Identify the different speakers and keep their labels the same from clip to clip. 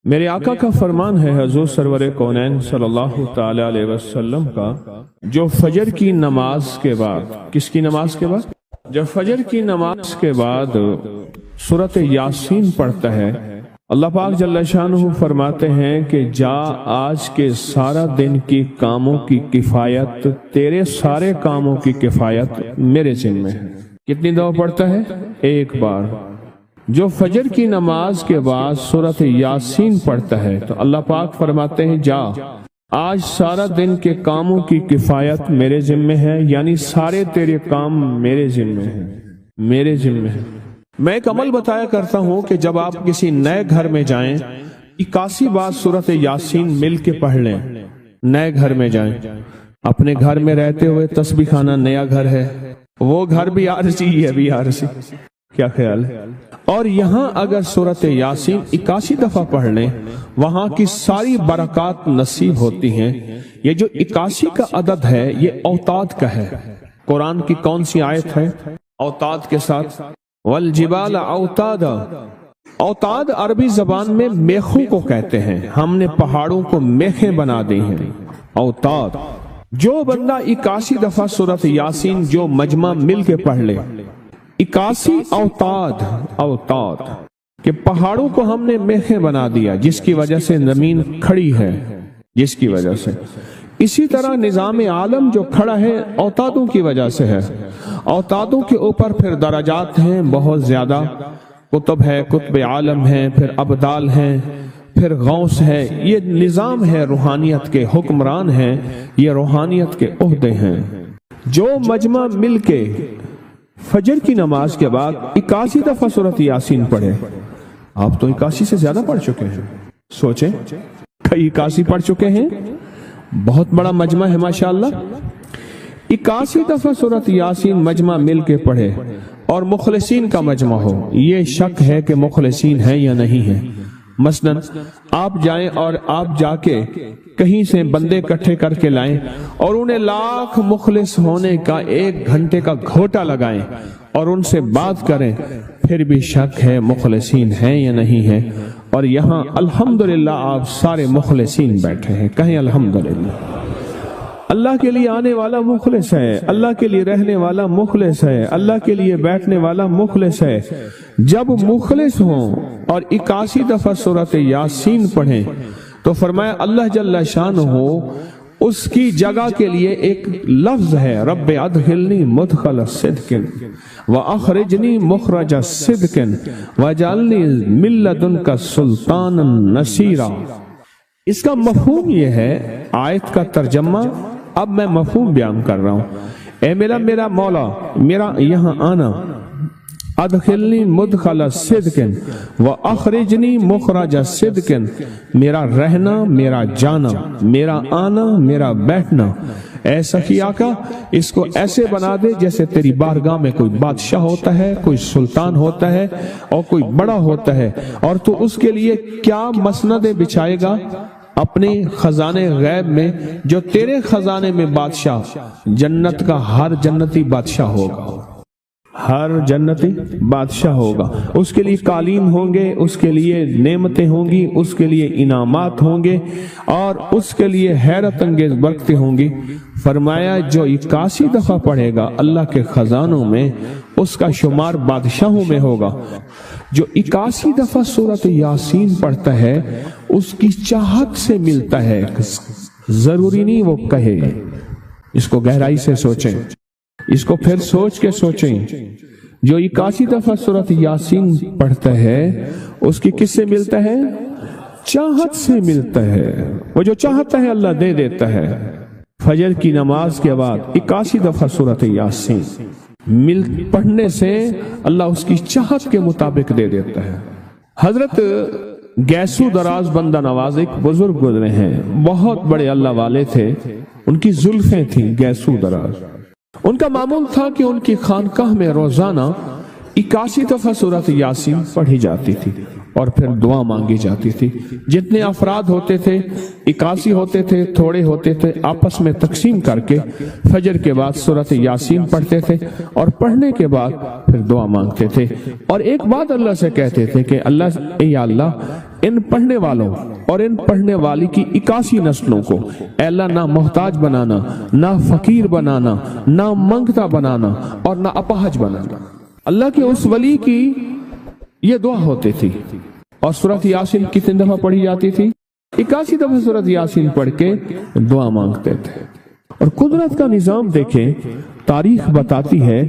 Speaker 1: میرے آقا کا فرمان ہے حضور سرور کونین صلی اللہ تعالی علیہ وسلم کا، جو فجر کی نماز کے بعد، کس کی نماز کے بعد؟ جب فجر کی نماز کے بعد سورۃ یاسین پڑھتا ہے، اللہ پاک جل شانہ فرماتے ہیں کہ جا آج کے سارا دن کی کاموں کی کفایت، تیرے سارے کاموں کی کفایت میرے ذمہ ہے۔ کتنی دفعہ پڑھتا ہے؟ ایک بار۔ جو فجر کی نماز کے بعد سورۃ یاسین پڑھتا ہے تو اللہ پاک فرماتے ہیں جا آج سارا دن کے کاموں کی کفایت میرے ذمہ ہے، یعنی سارے تیرے کام میرے ذمہ ہیں، میرے ذمہ ہیں۔ میں ایک عمل بتایا کرتا ہوں کہ جب آپ کسی نئے گھر میں جائیں 81 بار سورۃ یاسین مل کے پڑھ لیں۔ نئے گھر میں جائیں، اپنے گھر میں رہتے ہوئے تسبیح خانہ نیا گھر ہے، وہ گھر بھی عارضی ہے، بھی عارضی، کیا خیال ہے؟ اور یہاں اگر سورۃ یاسین 81 دفعہ پڑھ لیں، وہاں کی ساری برکات نصیب ہوتی ہیں۔ یہ جو 81 کا عدد ہے یہ اوتاد کا ہے۔ قرآن کی کون سی آیت ہے اوتاد کے ساتھ؟ والجبال اوتادا۔ اوتاد عربی زبان میں میخوں کو کہتے ہیں، ہم نے پہاڑوں کو میخیں بنا دی ہیں، اوتاد۔ جو بندہ 81 دفعہ سورۃ یاسین جو مجمع مل کے پڑھ لے، 81 اوتاد، اوتاد کہ پہاڑوں کو ہم نے میخیں بنا دیا، جس کی وجہ سے زمین کھڑی ہے، جس کی وجہ سے۔ اسی طرح نظام عالم جو کھڑا ہے اوتادوں کی وجہ سے ہے۔ اوتادوں کے اوپر پھر درجات ہیں بہت زیادہ، قطب ہے، قطب عالم ہے، پھر ابدال ہیں، پھر غوث ہے۔ یہ نظام ہے روحانیت کے، حکمران ہیں، یہ روحانیت کے عہدے ہیں۔ جو مجمع مل کے فجر کی نماز کے بعد 81 دفعہ سورۃ یاسین پڑھے، آپ تو 81 سے زیادہ پڑھ چکے ہیں، سوچیں کئی 81 پڑھ چکے ہیں، بہت بڑا مجمع ہے ماشاءاللہ۔ 81 دفعہ سورۃ یاسین مجمع مل کے پڑھے اور مخلصین کا مجمع ہو، یہ شک ہے کہ مخلصین ہیں یا نہیں ہیں۔ مثلا آپ جائیں اور آپ جا کے کہیں سے بندے اکٹھے کر کے لائیں اور انہیں لاکھ مخلص ہونے کا 1 گھنٹے کا گھوٹا لگائیں اور ان سے بات کریں، پھر بھی شک ہے مخلصین ہیں یا نہیں ہیں۔ اور یہاں الحمدللہ آپ سارے مخلصین بیٹھے ہیں، کہیں الحمدللہ۔ اللہ کے لیے آنے والا مخلص ہے، اللہ کے لیے رہنے والا مخلص ہے، اللہ کے لیے بیٹھنے والا مخلص ہے۔ جب مخلص ہوں اور 81 دفعہ سورۃ یاسین پڑھیں تو فرمایا اللہ جل شانہ اس کی جگہ کے لیے ایک لفظ ہے، رب ادخلنی مدخل صدق واخرجنی مخرج صدق واجعلنی من لدنک سلطانا نصیرا۔ اس کا مفہوم یہ ہے، آیت کا ترجمہ اب میں مفہوم بیان کر رہا ہوں۔ اے میرا مولا، میرا یہاں آنا، ادخلنی مدخل صدق واخرجنی مخرج صدق، میرا رہنا، میرا جانا، میرا آنا، میرا بیٹھنا، اے سخی آقا اس کو ایسے بنا دے جیسے تیری بارگاہ میں کوئی بادشاہ ہوتا ہے، کوئی سلطان ہوتا ہے اور کوئی بڑا ہوتا ہے، اور تو اس کے لیے کیا مسندیں بچھائے گا اپنے خزانے غیب میں، جو تیرے خزانے میں بادشاہ، جنت کا ہر جنتی بادشاہ ہوگا، ہر جنتی بادشاہ ہوگا، اس کے لیے قالین ہوں گے، اس کے لیے نعمتیں ہوں گی، اس کے لیے انعامات ہوں گے، اور اس کے لیے حیرت انگیز برکتیں ہوں گی۔ فرمایا جو 81 دفعہ پڑھے گا اللہ کے خزانوں میں، اس کا شمار بادشاہوں میں ہوگا۔ جو 81 دفعہ سورۃ یاسین پڑھتا ہے اس کی چاہت سے ملتا ہے، ضروری نہیں وہ کہے۔ اس کو گہرائی سے سوچیں، اس کو پھر سوچ کے سوچیں۔ جو 81 دفعہ سورۃ یاسین پڑھتا ہے اس کی کس سے ملتا ہے؟ چاہت سے ملتا ہے۔ وہ جو چاہتا ہے اللہ دے دیتا ہے۔ فجر کی نماز کے بعد 81 دفعہ سورۃ یاسین پڑھنے سے اللہ اس کی چاہت کے مطابق دے دیتا ہے۔ حضرت گیسو دراز بندہ نواز ایک بزرگ گزرے ہیں، بہت بڑے اللہ والے تھے، ان کی زلفیں تھیں گیسو دراز۔ ان کا معمول تھا کہ ان کی خانقاہ میں روزانہ 81 دفعہ سورۃ یاسین پڑھی جاتی تھی اور پھر دعا مانگی جاتی تھی۔ جتنے افراد ہوتے تھے 81 ہوتے تھے، تھوڑے ہوتے تھے، آپس میں تقسیم کر کے فجر کے بعد سورۃ یاسین پڑھتے تھے اور پڑھنے کے بعد پھر دعا مانگتے تھے، اور ایک بات اللہ سے کہتے تھے کہ اللہ، یا اللہ ان پڑھنے والوں اور ان پڑھنے والی کی 81 نسلوں کو اے اللہ نہ محتاج بنانا، نہ فقیر بنانا، نہ منگتا بنانا اور نہ اپاہج بنانا۔ اللہ کے اس ولی کی یہ دعا ہوتی تھی، اور سورۃ یاسین کتنی دفعہ پڑھی جاتی تھی؟ 81 دفعہ سورۃ یاسین پڑھ کے دعا مانگتے تھے۔ اور قدرت کا نظام دیکھیں، تاریخ بتاتی ہے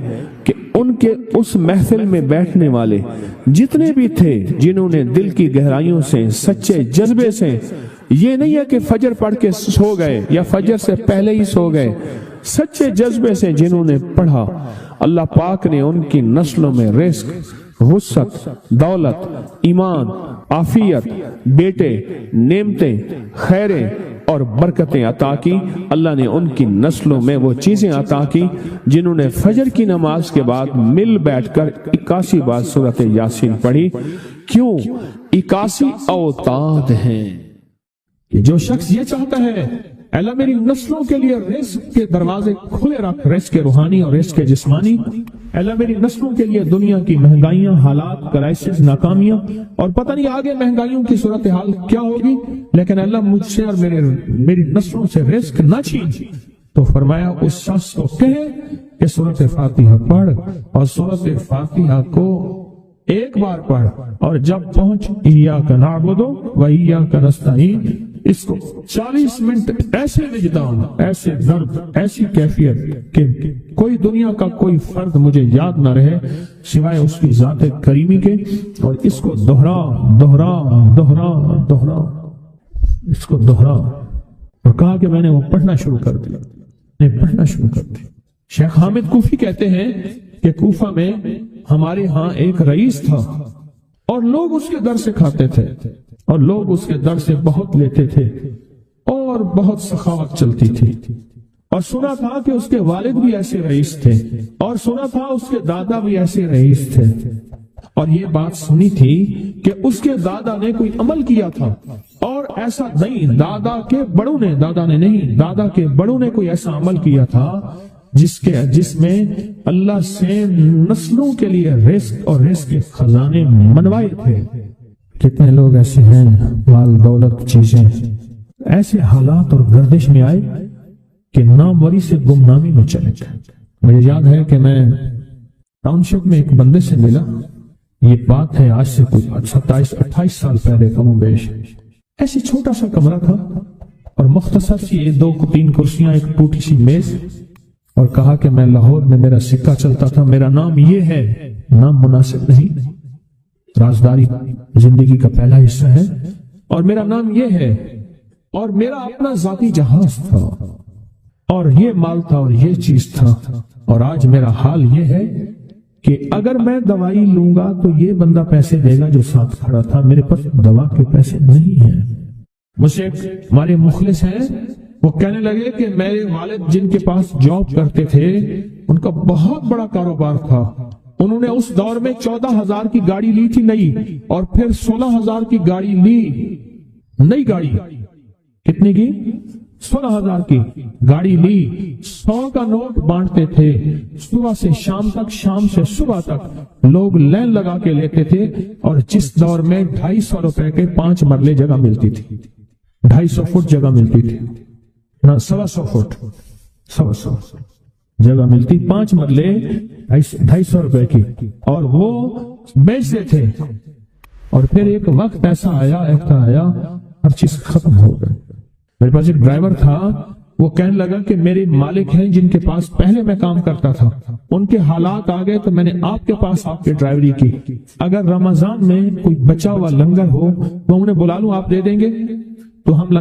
Speaker 1: کہ ان کے اس محفل میں بیٹھنے والے جتنے بھی تھے، جنہوں نے دل کی گہرائیوں سے، سچے جذبے سے، یہ نہیں ہے کہ فجر پڑھ کے سو گئے یا فجر سے پہلے ہی سو گئے، سچے جذبے سے جنہوں نے پڑھا، اللہ پاک نے ان کی نسلوں میں رزق، وسعت، دولت، ایمان، عافیت، بیٹے، نعمتیں، خیریں اور برکتیں عطا کی۔ اللہ نے ان کی نسلوں میں وہ چیزیں عطا کی جنہوں نے فجر کی نماز کے بعد مل بیٹھ کر 81 بار سورۃ یاسین پڑھی۔ کیوں؟ 81 اوتاد ہیں کہ جو شخص یہ چاہتا ہے اللہ میری نسلوں کے لیے رزق کے دروازے کھلے رکھ، رزق روحانی اور رزق جسمانی، اللہ میری نسلوں کے لیے دنیا کی مہنگائیاں، حالات، کرائسس، ناکامیاں اور پتہ نہیں آگے مہنگائیوں کی صورتحال کیا ہوگی، لیکن اللہ مجھ سے اور میری نسلوں سے رزق نہ چھین، تو فرمایا اس شخص کو کہے کہ سورۃ فاتحہ پڑھ، اور سورۃ فاتحہ کو ایک بار پڑھ، اور جب پہنچ ایاک نعبد و ایاک نستعین، اس کو 40 منٹ ایسے وجدان، ایسے درد، ایسی کیفیت کہ کوئی دنیا کا کوئی فرد مجھے یاد نہ رہے سوائے اس کی ذات کریمی کے، اور اس کو دہرا دہرا دہرا دہرا، اس کو دہرا، اور کہا کہ میں نے وہ پڑھنا شروع کر دیا، شیخ حامد کوفی کہتے ہیں کہ کوفہ میں ہمارے ہاں ایک رئیس تھا، اور لوگ اس کے در سے کھاتے تھے، اور لوگ اس کے در سے بہت لیتے تھے، اور بہت سخاوت چلتی تھی، اور سنا تھا کہ اس کے والد بھی ایسے رئیس تھے، اور سنا تھا اس کے دادا بھی ایسے رئیس تھے، اور یہ بات سنی تھی کہ اس کے دادا نے کوئی عمل کیا تھا، اور ایسا نہیں، دادا کے بڑوں نے کوئی ایسا عمل کیا تھا جس میں اللہ سے نسلوں کے لیے رزق اور رزق کے خزانے منوائے تھے۔ کتنے لوگ ایسے ہیں، مال دولت چیزیں، ایسے حالات اور گردش میں آئے کہ ناموری سے گمنامی میں چلے گئے۔ مجھے یاد ہے کہ میں ٹاؤن شپ میں ایک بندے سے ملا، یہ بات ہے آج سے کوئی 27-28 سال پہلے کم و بیش، ایسی چھوٹا سا کمرہ تھا اور مختصر سی 2-3 کرسیاں، ایک ٹوٹی سی میز، اور کہا کہ میں لاہور میں میرا سکہ چلتا تھا، میرا نام یہ ہے، نام مناسب نہیں، رازداری زندگی کا پہلا حصہ ہے، اور میرا نام یہ ہے، اور میرا اپنا ذاتی جہاز تھا، اور یہ مال تھا، اور یہ چیز تھا، اور آج میرا حال یہ ہے کہ اگر میں دوائی لوں گا تو یہ بندہ پیسے دے گا جو ساتھ کھڑا تھا، میرے پاس دوا کے پیسے نہیں ہیں۔ مجھ سے ہمارے مخلص ہیں، وہ کہنے لگے کہ میرے والد جن کے پاس جاب کرتے تھے ان کا بہت بڑا کاروبار تھا، انہوں نے اس دور میں 14,000 کی گاڑی لی تھی نئی، اور پھر 16,000 کی گاڑی لی، نئی گاڑی، کتنے کی؟ 16,000 کی گاڑی لی، 100 کا نوٹ بانٹتے تھے، صبح سے شام تک، شام سے صبح تک لوگ لین لگا کے لیتے تھے، اور جس دور میں 250 روپے کے 5 مرلے جگہ ملتی تھی، 250 فٹ جگہ ملتی تھی، نہ 125 فٹ، 125 جگہ ملتی، 5 مرلے 250 روپے کی، اور وہ بیچتے تھے۔ اور پھر ایک وقت ایسا آیا ہر چیز ختم ہو گئی۔ میرے پاس ایک ڈرائیور تھا، وہ کہنے لگا کہ میرے مالک ہیں جن کے پاس پہلے میں کام کرتا تھا، ان کے حالات آ گئے تو میں نے آپ کے پاس آپ کی ڈرائیوری کی، اگر رمضان میں کوئی بچا ہوا لنگر ہو وہ انہیں بلا لوں، آپ دے دیں گے؟ تو ہم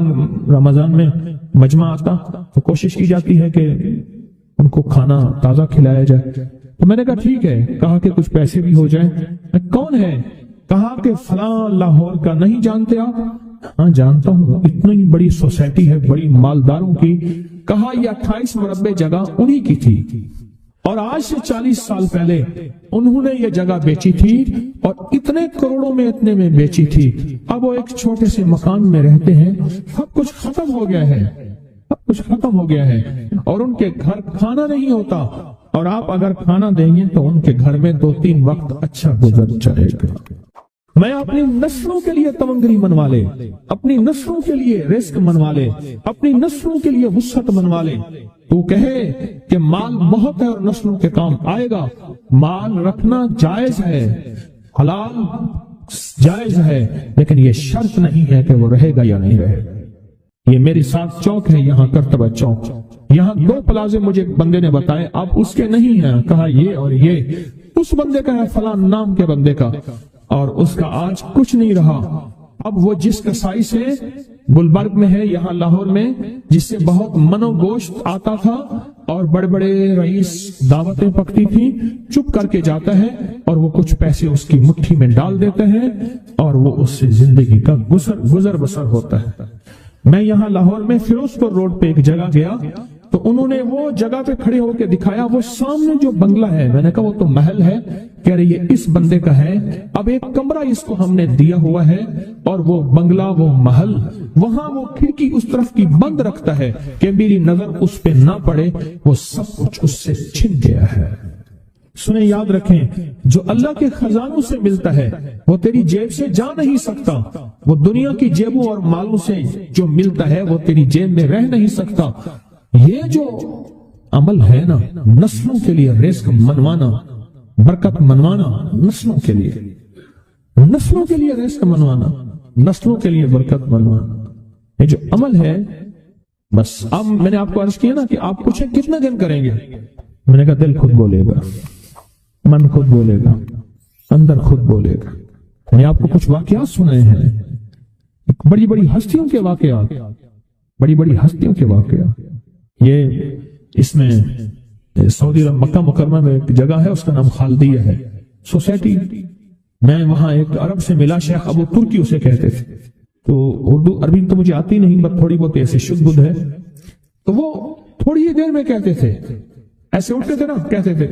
Speaker 1: رمضان میں مجمع آتا تو کوشش کی جاتی ہے کہ ان کو کھانا تازہ کھلایا جائے، تو میں نے کہا ٹھیک ہے، کہا کہ کچھ پیسے بھی ہو جائیں۔ کون ہے؟ کہا کہ فلاں لاہور کا، نہیں جانتے آپ؟ ہاں جانتا ہوں، اتنی بڑی سوسائٹی ہے، بڑی مالداروں کی۔ کہا یہ 28 مربع جگہ انہی کی تھی، اور آج سے 40 سال پہلے انہوں نے یہ جگہ بیچی تھی، اور اتنے کروڑوں میں اتنے میں بیچی تھی۔ اب وہ ایک چھوٹے سے مکان میں رہتے ہیں، سب کچھ ختم ہو گیا ہے، سب کچھ ختم ہو گیا ہے، اور ان کے گھر کھانا نہیں ہوتا، اور آپ اگر کھانا دیں گے تو ان کے گھر میں 2-3 وقت اچھا گزر چلے گا۔
Speaker 2: میں اپنی نسلوں کے لیے تمنگری منوا لے، اپنی نسلوں کے لیے رزق منوا لے، اپنی نسلوں کے لیے وسعت منوا لے۔ تو کہے کہ مال بہت ہے اور نسلوں کے کام آئے گا، مال رکھنا جائز ہے، حلال جائز ہے، لیکن یہ شرط نہیں ہے کہ وہ رہے گا یا نہیں رہے گا۔ یہ میری ساتھ چوک ہے، یہاں کرتبہ چوک، یہاں 2 پلازے مجھے بندے نے بتائے، اب اس کے نہیں ہیں، کہا یہ اور یہ اس بندے کا ہے، فلاں نام کے بندے کا، اور اس کا آج کچھ نہیں رہا۔ اب وہ جس کسائی سے گلبرگ میں ہے، یہاں لاہور میں، جس سے بہت منو گوشت آتا تھا اور بڑے بڑے رئیس دعوتیں پکتی تھی، چپ کر کے جاتا ہے اور وہ کچھ پیسے اس کی مٹھی میں ڈال دیتے ہیں اور وہ اس سے زندگی کا گزر بسر ہوتا ہے۔ میں یہاں لاہور میں فیروز پور روڈ پہ ایک جگہ گیا تو انہوں نے وہ جگہ پہ کھڑے ہو کے دکھایا، وہ سامنے جو بنگلہ ہے، میں نے کہا وہ تو محل ہے، کہہ رہے یہ اس بندے کا ہے، اب ایک کمرہ اس کو ہم نے دیا ہوا ہے اور وہ بنگلہ وہ محل، وہاں وہ کھڑکی اس طرف کی بند رکھتا ہے کہ میری نظر اس پہ نہ پڑے، وہ سب کچھ اس سے چھن گیا ہے۔ سنیں، یاد رکھیں، جو اللہ کے خزانوں سے ملتا ہے وہ تیری جیب سے جا نہیں سکتا، وہ دنیا کی جیبوں اور مالوں سے جو ملتا ہے وہ تیری جیب میں رہ نہیں سکتا۔ یہ جو عمل ہے نا، نسلوں کے لیے رزق منوانا، برکت منوانا، نسلوں کے لیے رزق منوانا، نسلوں کے لیے برکت منوانا، یہ جو عمل ہے، بس اب میں نے آپ کو عرض کیا نا کہ آپ پوچھیں کتنے دن کریں گے، میں نے کہا دل خود بولے گا، من خود بولے گا، اندر خود بولے گا۔ میں نے آپ کو کچھ واقعات سنائے ہیں، بڑی بڑی ہستیوں کے واقعات، یہ اس میں سعودی عرب مکہ مکرمہ میں ایک جگہ ہے، اس کا نام خالدیہ ہے سوسائٹی۔ میں وہاں ایک عرب سے ملا، شیخ ابو ترکی اسے کہتے تھے، تو اردو عربی تو مجھے آتی نہیں، بس تھوڑی بہت ایسے شد بدھ ہے، تو وہ تھوڑی ہی دیر میں کہتے تھے، ایسے اٹھتے تھے نا، کہتے تھے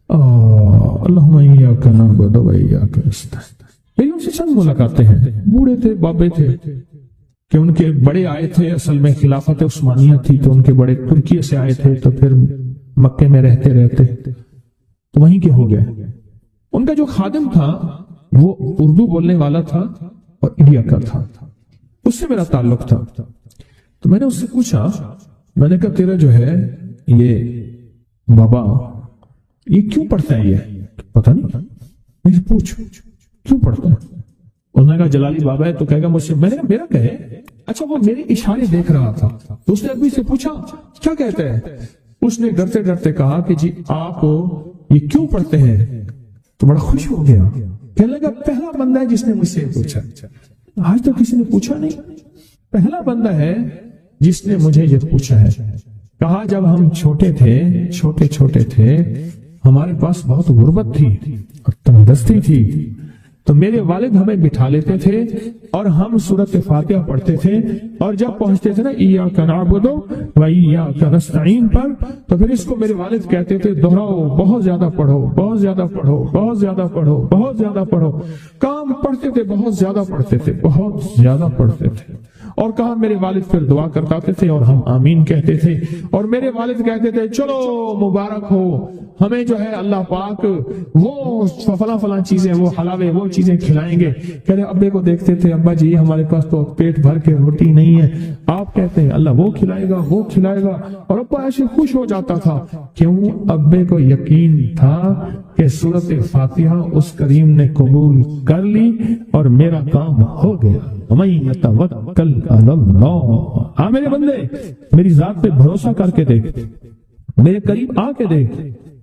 Speaker 2: اللہم ایاک نعبد و ایاک نستعین۔ میری ان سے چند ملاقاتیں ہیں، بوڑھے تھے، بابے تھے، کہ ان کے بڑے آئے تھے، اصل میں خلافت عثمانیہ تھی تو ان کے بڑے ترکیہ سے آئے تھے، تو پھر مکے میں رہتے تو وہیں کے ہو گئے۔ ان کا جو خادم تھا وہ اردو بولنے والا تھا اور انڈیا کا تھا، اس سے میرا تعلق تھا، تو میں نے اس سے پوچھا، میں نے کہا تیرا جو ہے یہ بابا یہ کیوں پڑھتا ہے؟ یہ پتہ نہیں، مجھے پوچھ کیوں پڑھتا ہے؟ اس نے کہا جلالی بابا ہے تو کہے گا مجھ سے، میں نے کہا میرا کہے، اچھا وہ میرے اشارے دیکھ رہا تھا، تو اس نے ابھی سے پوچھا کیا کہتے ہیں؟ اس نے ڈرتے ڈرتے کہا کہ جی آپ یہ کیوں پڑھتے ہیں؟ تو بڑا خوش ہو گیا، کہنے لگا پہلا بندہ ہے جس نے مجھ سے پوچھا، آج تو کسی نے پوچھا نہیں، پہلا بندہ ہے جس نے مجھے یہ پوچھا ہے۔ کہا جب ہم چھوٹے تھے ہمارے پاس بہت غربت تھی اور تنگدستی تھی، تو میرے والد ہمیں بٹھا لیتے تھے اور ہم سورۃ فاتحہ پڑھتے تھے، اور جب پہنچتے تھے نا ایاک نعبد و ایاک نستعین پر، تو پھر اس کو میرے والد کہتے تھے دہراؤ، بہت زیادہ پڑھو، بہت زیادہ پڑھو، بہت زیادہ پڑھو، بہت زیادہ پڑھو۔ کام پڑھتے تھے، بہت زیادہ پڑھتے تھے، بہت زیادہ پڑھتے تھے، اور کہا میرے والد پھر دعا کرتے تھے اور ہم آمین کہتے تھے، اور میرے والد کہتے تھے چلو مبارک ہو، ہمیں جو ہے اللہ پاک وہ فلاں چیزیں، وہ حلاوے، وہ چیزیں کھلائیں گے۔ کہہ رہے ابے کو دیکھتے تھے، ابا جی ہمارے پاس تو پیٹ بھر کے روٹی نہیں ہے، آپ کہتے ہیں اللہ وہ کھلائے گا، وہ کھلائے گا، اور ابا ایسے خوش ہو جاتا تھا۔ کیوں؟ ابے کو یقین تھا کہ سورۃ فاتحہ اس کریم نے قبول کر لی اور میرا کام ہو گیا۔ وَمَن يَتَوَكَّلْ عَلَى اللَّهِ، ہاں میرے بندے میری ذات پہ بھروسہ کر کے دیکھ، میرے قریب آ کے دیکھ،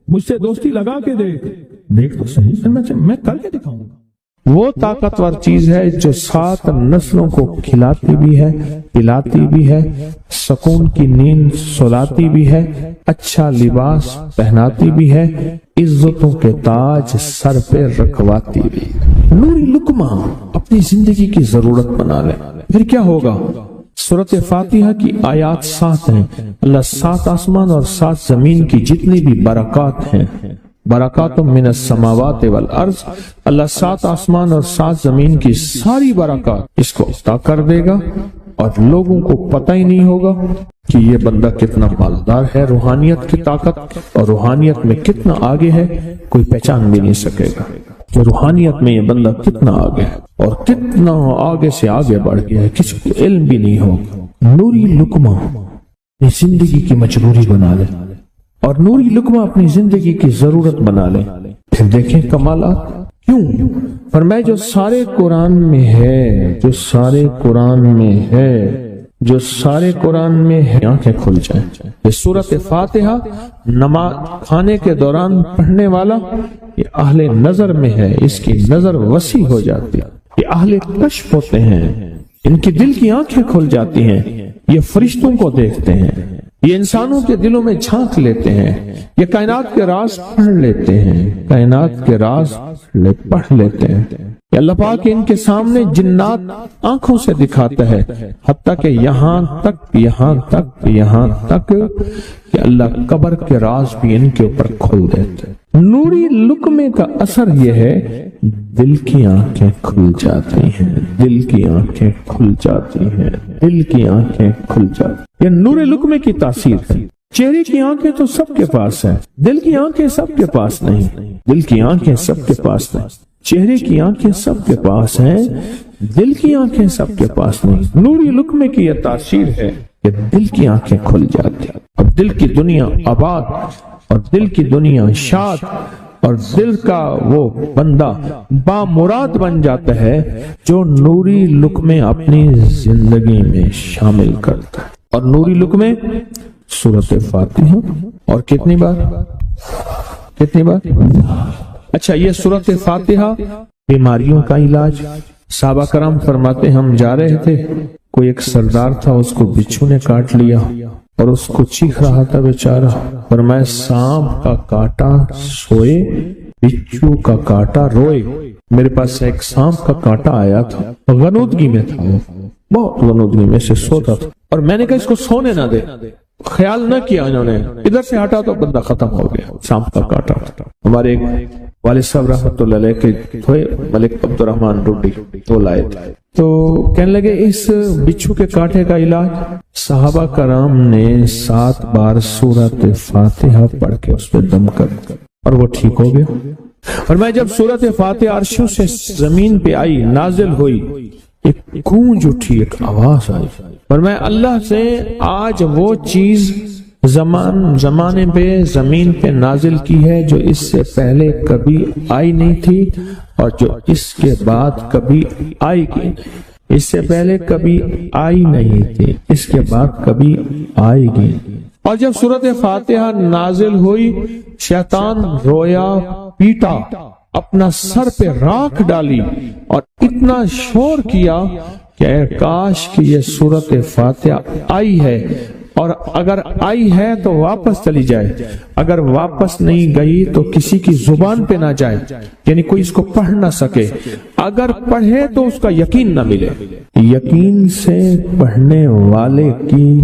Speaker 2: مجھ سے دوستی لگا کے دیکھ تو صحیح، میں کر کے دکھاؤں گا۔ وہ طاقتور چیز ہے جو 7 نسلوں کو کھلاتی بھی ہے، پلاتی بھی ہے، سکون کی نیند سلاتی بھی ہے، اچھا لباس پہناتی بھی ہے، عزتوں کے تاج سر پہ رکھواتی بھی۔ نوری لقمہ اپنی زندگی کی ضرورت بنا لے، پھر کیا ہوگا؟ سورۃ فاتحہ کی آیات 7 ہیں، اللہ 7 آسمان اور 7 زمین کی جتنی بھی برکات ہیں، برکات من السماوات والارض، اللہ 7 آسمان اور 7 زمین کی ساری برکات اس کو عطا کر دے گا، اور لوگوں کو پتہ ہی نہیں ہوگا کہ یہ بندہ کتنا مالدار ہے، روحانیت کی طاقت اور روحانیت میں کتنا آگے ہے، کوئی پہچان بھی نہیں سکے گا۔
Speaker 1: کہ روحانیت میں یہ بندہ کتنا آگے ہے اور کتنا آگے سے آگے بڑھ گیا ہے، کسی کو علم بھی نہیں ہو۔ نوری لقمہ اپنی زندگی کی مجبوری بنا لے اور نوری لقمہ اپنی زندگی کی ضرورت بنا لے، پھر دیکھیں کمالات۔ کیوں؟ فرمائے جو سارے قرآن میں ہے، جو سارے قرآن میں ہے، جو سارے قرآن میں ہے، آنکھیں کھل جائیں۔ یہ سورۃ فاتحہ نماز کھانے کے دوران پڑھنے والا یہ اہل نظر میں ہے، اس کی نظر وسیع ہو جاتی ہے، یہ اہل کشف ہوتے ہیں، ان کی دل کی آنکھیں کھل جاتی ہیں، یہ فرشتوں کو دیکھتے ہیں، یہ انسانوں کے دلوں میں جھانک لیتے ہیں، یہ کائنات کے راز پڑھ لیتے ہیں، کائنات کے راز پڑھ لیتے ہیں۔ اللہ پاک ان کے سامنے جنات آنکھوں سے دکھاتا ہے، حتیٰ کہ یہاں تک کہ اللہ قبر کے راز بھی ان کے اوپر کھول دیتے ہیں۔ نوری لقمے کا اثر یہ ہے دل کی آنکھیں کھل جاتی ہیں، دل کی آنکھیں کھل جاتی ہیں، دل کی آنکھیں کھل جاتی ہیں۔ یہ نور لقمے کی تاثیر ہے۔ چہرے کی آنکھیں تو سب کے پاس ہیں، دل کی آنکھیں سب کے پاس نہیں، دل کی آنکھیں سب کے پاس نہیں، چہرے کی آنکھیں سب کے پاس ہیں، دل کی آنکھیں سب کے پاس نہیں۔ نوری لقمے کی یہ تاثیر ہے کہ دل کی آنکھیں کھل جاتی ہیں اور دل کی دنیا آباد اور دل کی دنیا شاد اور دل کا وہ بندہ بامراد بن جاتا ہے جو نوری لقمے اپنی زندگی میں شامل کرتا ہے۔ اور نوری لقمے سورۃ فاتحہ اور کتنی بار؟ اچھا، یہ سورۃ فاتحہ بیماریوں کا علاج۔ صحابہ کرام فرماتے ہم جا رہے تھے، کوئی ایک سردار تھا، اس کو بچھو نے کاٹ لیا اور اس کو چیخ رہا تھا بیچارہ، فرمایا سانپ کا کاٹا سوئے، بچھو کا کاٹا روئے۔ میرے پاس ایک سانپ کا کاٹا آیا تھا، غنودگی میں تھا، وہ بہت غنودگی میں سے سوتا تھا، اور میں نے کہا اس کو سونے نہ دے، خیال نہ کیا انہوں نے، ادھر سے ہٹا تو بندہ ختم ہو گیا، سانپ کا کاٹا تھا۔ ہمارے ایک والد صاحب رحمۃ اللہ علیہ کے تھے ملک عبد الرحمن ڈوڈی، تو لائے تو کہنے لگے اس بچھو کے کاٹے کا علاج صحابہ کرام نے 7 بار سورۃ فاتحہ پڑھ کے اس پہ دم کر اور وہ ٹھیک ہو گیا۔ اور میں جب سورۃ فاتحہ عرشوں سے زمین پہ آئی، نازل ہوئی، ایک گونج اٹھی، ایک آواز آئی، اور میں اللہ سے آج وہ چیز زمانے پہ زمین پہ نازل کی ہے جو اس سے پہلے کبھی آئی نہیں تھی اور جو اس کے بعد کبھی آئے گی نہیں، اس سے پہلے کبھی آئی نہیں تھی، اس کے بعد کبھی آئے گی۔ اور جب سورۃ فاتحہ نازل ہوئی، شیطان رویا، پیٹا، اپنا سر پہ راکھ ڈالی اور اتنا شور کیا کہ اے کاش کہ یہ سورۃ فاتحہ آئی ہے، اور اگر آئی ہے تو واپس چلی جائے، اگر واپس نہیں گئی تو کسی کی زبان پہ نہ جائے، یعنی کوئی اس کو پڑھ نہ سکے، اگر پڑھے تو اس کا یقین نہ ملے۔ یقین سے پڑھنے والے کی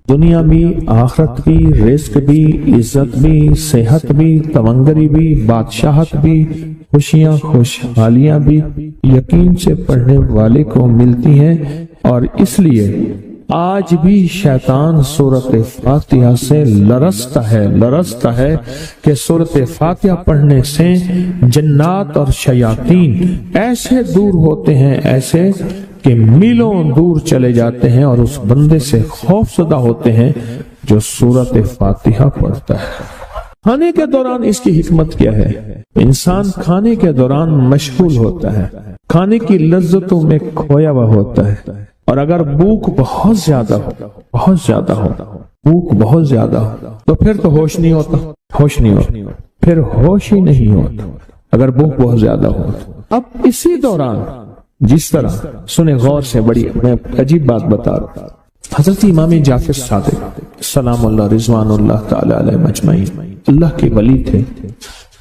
Speaker 1: دنیا بھی، آخرت بھی، رزق بھی، عزت بھی، صحت بھی، تمنگری بھی، بادشاہت بھی، خوشیاں خوشحالیاں بھی یقین سے پڑھنے والے کو ملتی ہیں۔ اور اس لیے آج بھی شیطان سورۃ فاتحہ سے لرزتا ہے کہ سورۃ فاتحہ پڑھنے سے جنات اور شیاطین ایسے دور ہوتے ہیں، ایسے کہ میلوں دور چلے جاتے ہیں، اور اس بندے سے خوف زدہ ہوتے ہیں جو سورۃ فاتحہ پڑھتا ہے۔ کھانے کے دوران اس کی حکمت کیا ہے؟ انسان کھانے کے دوران مشغول ہوتا ہے، کھانے کی لذتوں میں کھویا ہوا ہوتا ہے، اور اگر بھوک بہت زیادہ ہو، بھوک بہت زیادہ ہو تو پھر تو ہوش نہیں ہوتا، پھر ہوش ہی نہیں ہوتا اگر بھوک بہت زیادہ ہو۔ اب اسی دوران جس طرح سنیں غور سے، بڑی میں عجیب بات بتا رہا ہوں، حضرت امام جعفر صادق سلام اللہ رضوان اللہ تعالی علیہ مجمعین اللہ کے ولی تھے،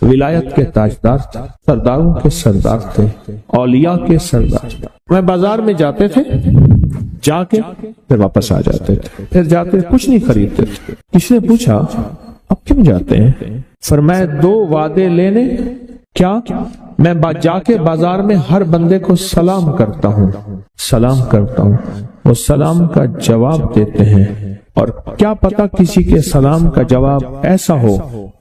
Speaker 1: ولایت کے تاجدار تھے، سرداروں کے سردار تھے، اولیاء کے سردار تھے۔ میں بازار میں جاتے تھے، جا کے پھر واپس آ جاتے تھے، پھر جاتے کچھ نہیں خریدتے تھے۔ کسی نے پوچھا اب کیوں جاتے ہیں؟ فرمایا 2 وعدے لینے، کیا؟ میں جا کے بازار میں ہر بندے کو سلام کرتا ہوں، وہ سلام کا جواب دیتے ہیں اور کیا پتا کسی کے سلام کا جواب ایسا ہو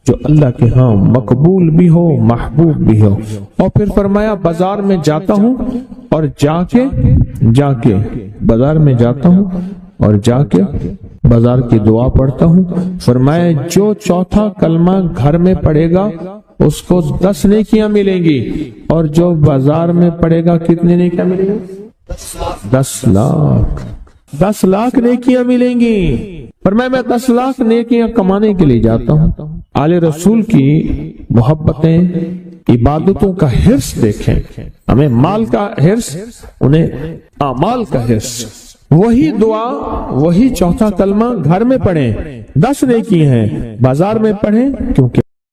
Speaker 1: جو اللہ کے ہاں مقبول بھی ہو محبوب بھی ہو۔ اور پھر فرمایا بازار میں جاتا ہوں اور جا کے بازار میں جاتا ہوں اور جا کے بازار کی دعا پڑھتا ہوں۔ فرمایا جو چوتھا کلمہ گھر میں پڑھے گا اس کو 10 نیکیاں ملیں گی، اور جو بازار میں پڑھے گا کتنے نیکیاں ملیں گی؟ 10 لاکھ نیکیاں ملیں گی۔ فرمایا میں 10 لاکھ نیکیاں کمانے کے لیے جاتا ہوں۔ آل رسول کی محبتیں، عبادتوں کا حرص دیکھیں، ہمیں مال کا حرص، انہیں اعمال کا حرص۔ وہی دعا، وہی چوتھا کلمہ گھر میں پڑھیں، 10 نیکی ہیں، بازار میں پڑھیں کیونکہ